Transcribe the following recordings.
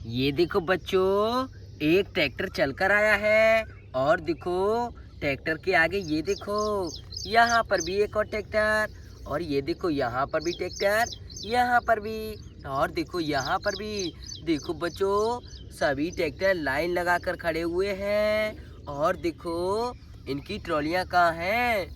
ये देखो बच्चों, एक ट्रैक्टर चलकर आया है। और देखो ट्रैक्टर के आगे ये देखो, यहाँ पर भी एक और ट्रैक्टर। और ये देखो यहाँ पर भी ट्रैक्टर, यहाँ पर भी। और देखो यहाँ पर भी। देखो बच्चों, सभी ट्रैक्टर लाइन लगाकर खड़े हुए हैं। और देखो इनकी ट्रॉलियाँ कहाँ हैं?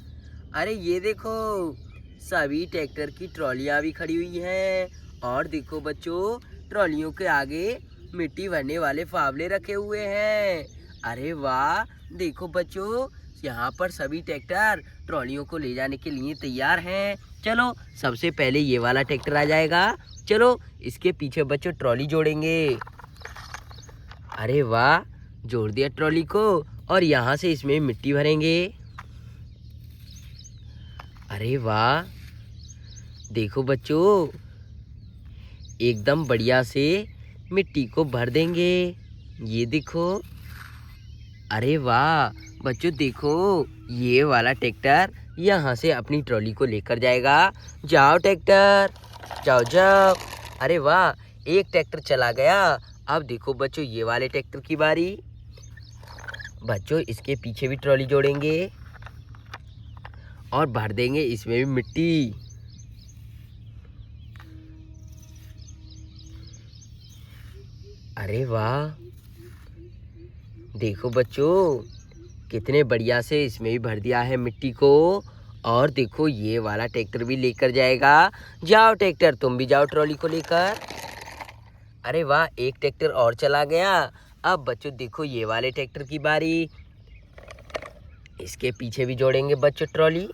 अरे ये देखो, सभी ट्रैक्टर की ट्रॉलियाँ भी खड़ी हुई हैं। और देखो बच्चों, ट्रॉलियों के आगे मिट्टी भरने वाले फावले रखे हुए हैं। अरे वाह, देखो बच्चों, यहाँ पर सभी ट्रैक्टर ट्रॉलियों को ले जाने के लिए तैयार हैं। चलो सबसे पहले ये वाला ट्रैक्टर आ जाएगा। चलो इसके पीछे बच्चों ट्रॉली जोड़ेंगे। अरे वाह, जोड़ दिया ट्रॉली को। और यहाँ से इसमें मिट्टी भरेंगे। अरे वाह, देखो बच्चों, एकदम बढ़िया से मिट्टी को भर देंगे। ये देखो। अरे वाह बच्चों, देखो ये वाला ट्रैक्टर यहाँ से अपनी ट्रॉली को लेकर जाएगा। जाओ ट्रैक्टर, जाओ जाओ। अरे वाह, एक ट्रैक्टर चला गया। अब देखो बच्चों, ये वाले ट्रैक्टर की बारी। बच्चों इसके पीछे भी ट्रॉली जोड़ेंगे और भर देंगे इसमें भी मिट्टी। अरे वाह, देखो बच्चों, कितने बढ़िया से इसमें भी भर दिया है मिट्टी को। और देखो ये वाला ट्रैक्टर भी लेकर जाएगा। जाओ ट्रैक्टर, तुम भी जाओ ट्रॉली को लेकर। अरे वाह, एक ट्रैक्टर और चला गया। अब बच्चों देखो ये वाले ट्रैक्टर की बारी। इसके पीछे भी जोड़ेंगे बच्चों ट्रॉली।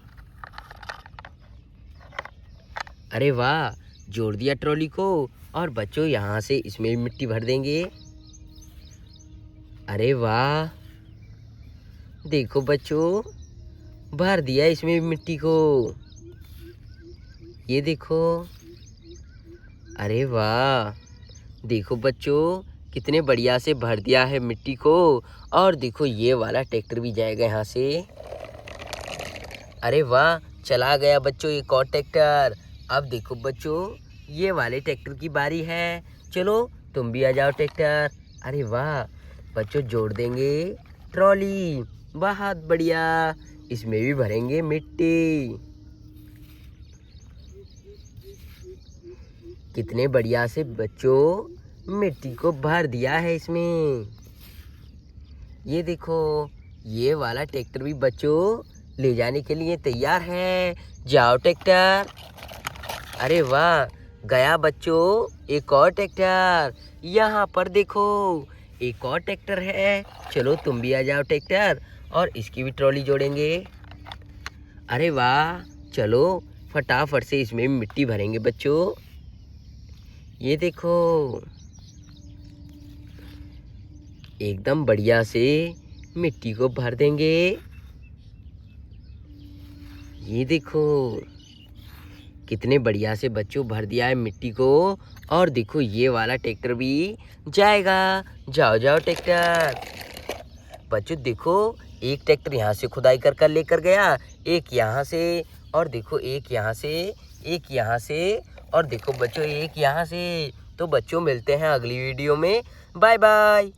अरे वाह, जोड़ दिया ट्रॉली को। और बच्चों यहाँ से इसमें भी मिट्टी भर देंगे। अरे वाह, देखो बच्चों, भर दिया इसमें भी मिट्टी को। ये देखो। अरे वाह, देखो बच्चों, कितने बढ़िया से भर दिया है मिट्टी को। और देखो ये वाला ट्रैक्टर भी जाएगा यहाँ से। अरे वाह, चला गया बच्चों एक और ट्रैक्टर। अब देखो बच्चों, ये वाले ट्रैक्टर की बारी है। चलो तुम भी आ जाओ ट्रैक्टर। अरे वाह बच्चों, जोड़ देंगे ट्रॉली। बहुत बढ़िया, इसमें भी भरेंगे मिट्टी। कितने बढ़िया से बच्चों मिट्टी को भर दिया है इसमें। ये देखो, ये वाला ट्रैक्टर भी बच्चों ले जाने के लिए तैयार है। जाओ ट्रैक्टर। अरे वाह, गया बच्चों एक और ट्रैक्टर। यहाँ पर देखो, एक और ट्रैक्टर है। चलो तुम भी आ जाओ ट्रैक्टर, और इसकी भी ट्रॉली जोड़ेंगे। अरे वाह, चलो फटाफट से इसमें मिट्टी भरेंगे बच्चों। ये देखो, एकदम बढ़िया से मिट्टी को भर देंगे। ये देखो, कितने बढ़िया से बच्चों भर दिया है मिट्टी को। और देखो ये वाला ट्रैक्टर भी जाएगा। जाओ जाओ ट्रैक्टर। बच्चों देखो, एक ट्रैक्टर यहाँ से खुदाई कर कर लेकर गया, एक यहाँ से। और देखो एक यहाँ से, एक यहाँ से। और देखो बच्चों एक यहाँ से। तो बच्चों मिलते हैं अगली वीडियो में। Bye bye.